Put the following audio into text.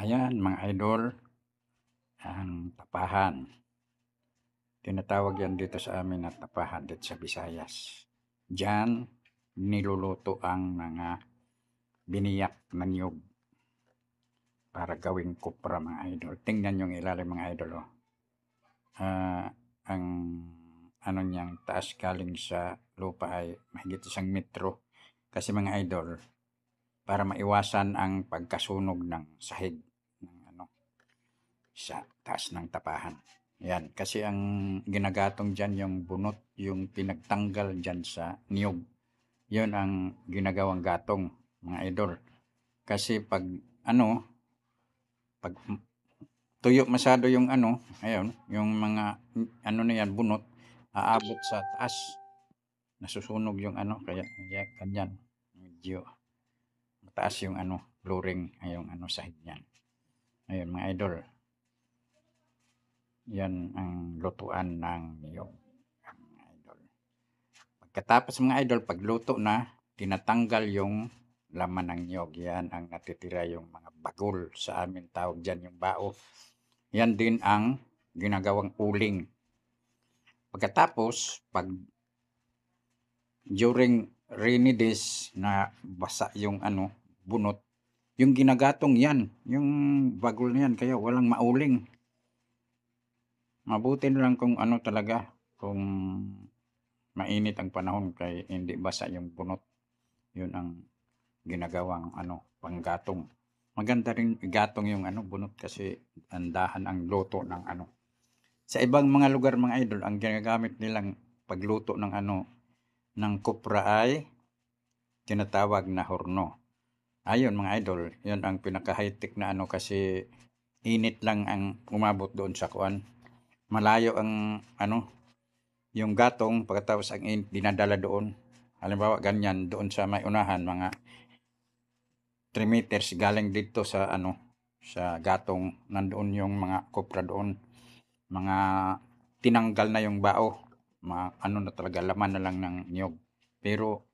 Ayan mga idol, ang tapahan. Tinatawag yan dito sa amin na tapahan dito sa Visayas. Diyan niluluto ang mga biniyak na niyog para gawing kupra mga idol. Tingnan yung ilalim mga idol. Oh. Ang ano niyang taas galing sa lupa ay mahigit 1 metro. Kasi mga idol, para maiwasan ang pagkasunog ng sahig ng sa taas ng tapahan. Yan, kasi ang ginagatong dyan yung bunot, yung pinagtanggal dyan sa niyog. Yun ang ginagawang gatong, mga idol. Kasi pag pag tuyo masyado yung ayun, yung mga na yan, bunot, aabot sa taas. Nasusunog yung kaya ganyan. Medyo mataas yung flooring, yung sahig niyan. Ayun, mga idol. Yan ang lutuan ng niyog. Mga idol. Pagkatapos mga idol, pagluto na, tinatanggal yung laman ng niyog. Yan ang natitira yung mga bagol. Sa amin tawag dyan yung bao. Yan din ang ginagawang uling. Pagkatapos, pag during rainy days na basa yung bunot, yung ginagatong yan, yung bagol na yan, kaya walang mauling. Mabuti na lang kung talaga, kung mainit ang panahon kay hindi basa yung bunot. Yun ang ginagawang panggatong. Maganda rin igatong yung bunot kasi andahan ang luto ng Sa ibang mga lugar mga idol, ang ginagamit nilang pagluto ng ng kupra ay tinatawag na horno. Ayun mga idol, yun ang pinaka high-tech na kasi init lang ang umabot doon sa kuan. Malayo ang yung gatong, pagkatapos ang init dinadala doon. Halimbawa ganyan, doon sa may unahan, mga 3 meters galing dito sa sa gatong, nandoon yung mga kopra doon. Mga tinanggal na yung bao. Na talaga, laman na lang ng niyog. Pero